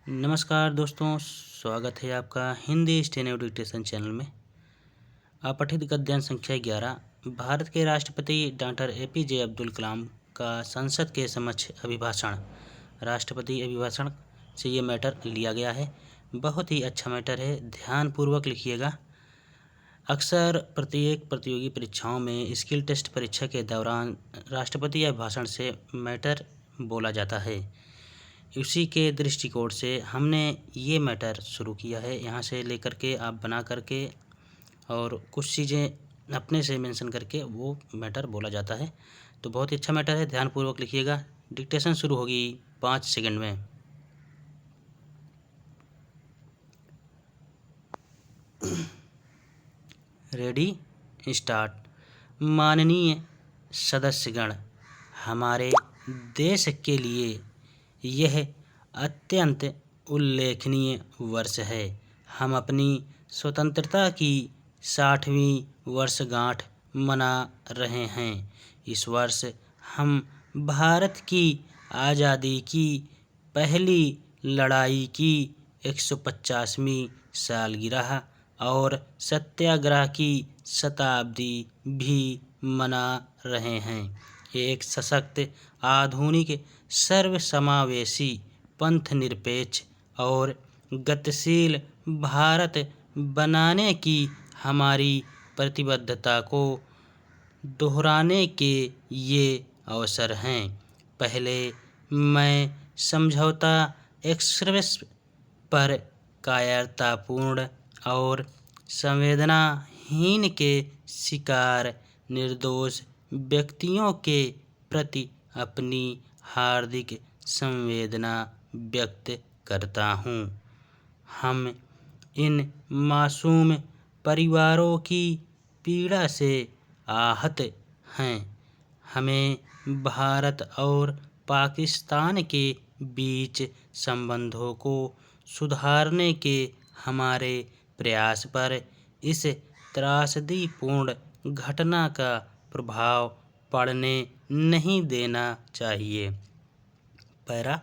नमस्कार दोस्तों, स्वागत है आपका हिंदी स्टेनो डिक्टेशन चैनल में। अपठित गद्यांश संख्या 11। भारत के राष्ट्रपति डॉक्टर APJ अब्दुल कलाम का संसद के समक्ष अभिभाषण। राष्ट्रपति अभिभाषण से ये मैटर लिया गया है। बहुत ही अच्छा मैटर है, ध्यानपूर्वक लिखिएगा। अक्सर प्रत्येक प्रतियोगी परीक्षाओं में स्किल टेस्ट परीक्षा के दौरान राष्ट्रपति अभिभाषण से मैटर बोला जाता है। उसी के दृष्टिकोण से हमने ये मैटर शुरू किया है। यहाँ से लेकर के आप बना करके और कुछ चीज़ें अपने से मेंशन करके वो मैटर बोला जाता है। तो बहुत ही अच्छा मैटर है, ध्यानपूर्वक लिखिएगा। डिक्टेशन शुरू होगी 5 सेकंड में। Ready, start. माननीय सदस्यगण, हमारे देश के लिए यह अत्यंत उल्लेखनीय वर्ष है। हम अपनी स्वतंत्रता की 60वीं वर्षगांठ मना रहे हैं। इस वर्ष हम भारत की आज़ादी की पहली लड़ाई की 150वीं सालगिरह और सत्याग्रह की शताब्दी भी मना रहे हैं। एक सशक्त, आधुनिक, सर्वसमावेशी, पंथ निरपेक्ष और गतिशील भारत बनाने की हमारी प्रतिबद्धता को दोहराने के ये अवसर हैं। पहले मैं समझौता एक्सप्रेस पर कायरतापूर्ण और संवेदनाहीन के शिकार निर्दोष व्यक्तियों के प्रति अपनी हार्दिक संवेदना व्यक्त करता हूँ। हम इन मासूम परिवारों की पीड़ा से आहत हैं। हमें भारत और पाकिस्तान के बीच संबंधों को सुधारने के हमारे प्रयास पर इस त्रासदीपूर्ण घटना का प्रभाव पड़ने नहीं देना चाहिए। पैरा।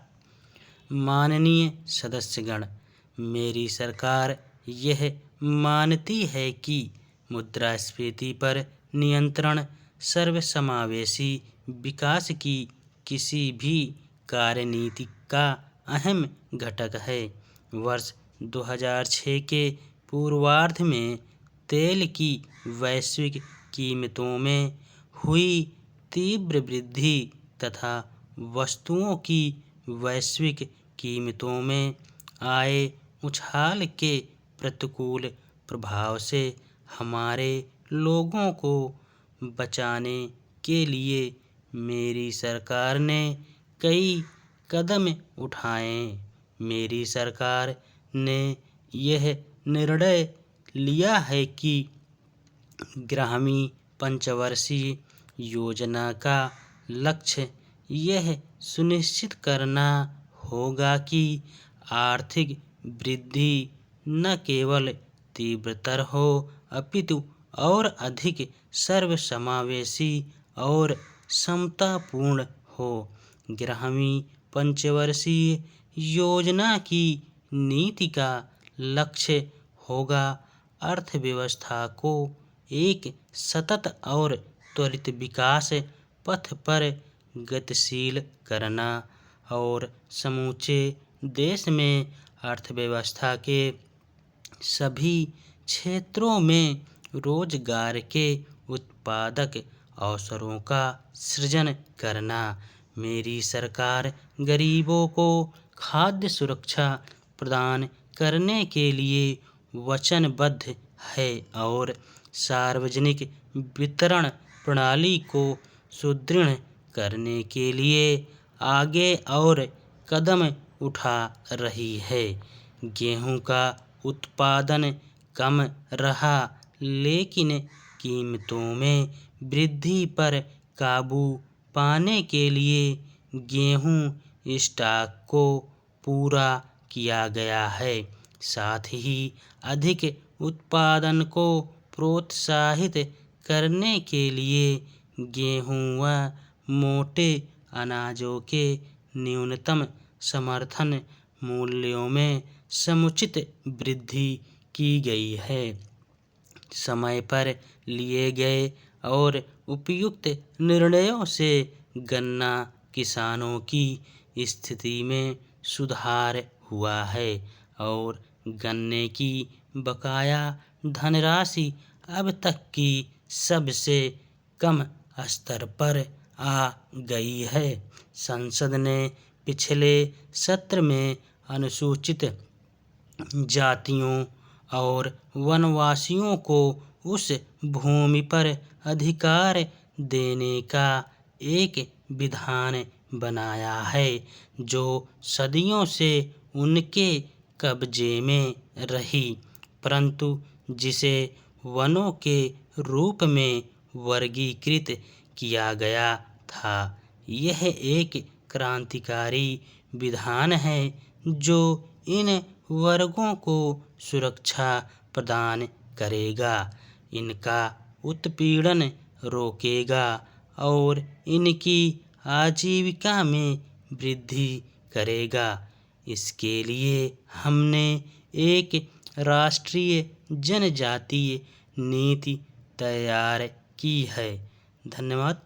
माननीय सदस्यगण, मेरी सरकार यह मानती है कि मुद्रास्फीति पर नियंत्रण सर्वसमावेशी विकास की किसी भी कार्यनीति का अहम घटक है। वर्ष 2006 के पूर्वार्ध में तेल की वैश्विक कीमतों में हुई तीव्र वृद्धि तथा वस्तुओं की वैश्विक कीमतों में आए उछाल के प्रतिकूल प्रभाव से हमारे लोगों को बचाने के लिए मेरी सरकार ने कई कदम उठाए। मेरी सरकार ने यह निर्णय लिया है कि ग्रामीण पंचवर्षीय योजना का लक्ष्य यह सुनिश्चित करना होगा कि आर्थिक वृद्धि न केवल तीव्रतर हो अपितु और अधिक सर्वसमावेशी और समतापूर्ण हो। ग्रामीण पंचवर्षीय योजना की नीति का लक्ष्य होगा अर्थव्यवस्था को एक सतत और त्वरित विकास पथ पर गतिशील करना और समूचे देश में अर्थव्यवस्था के सभी क्षेत्रों में रोजगार के उत्पादक अवसरों का सृजन करना। मेरी सरकार गरीबों को खाद्य सुरक्षा प्रदान करने के लिए वचनबद्ध है और सार्वजनिक वितरण प्रणाली को सुदृढ़ करने के लिए आगे और कदम उठा रही है। गेहूं का उत्पादन कम रहा, लेकिन कीमतों में वृद्धि पर काबू पाने के लिए गेहूं स्टॉक को पूरा किया गया है। साथ ही अधिक उत्पादन को प्रोत्साहित करने के लिए गेहूं व मोटे अनाजों के न्यूनतम समर्थन मूल्यों में समुचित वृद्धि की गई है। समय पर लिए गए और उपयुक्त निर्णयों से गन्ना किसानों की स्थिति में सुधार हुआ है और गन्ने की बकाया धनराशि अब तक की सबसे कम स्तर पर आ गई है। संसद ने पिछले सत्र में अनुसूचित जातियों और वनवासियों को उस भूमि पर अधिकार देने का एक विधान बनाया है जो सदियों से उनके कब्जे में रही, परंतु जिसे वनों के रूप में वर्गीकृत किया गया था। यह एक क्रांतिकारी विधान है जो इन वर्गों को सुरक्षा प्रदान करेगा, इनका उत्पीड़न रोकेगा और इनकी आजीविका में वृद्धि करेगा। इसके लिए हमने एक राष्ट्रीय जनजातीय नीति तैयार की है। धन्यवाद।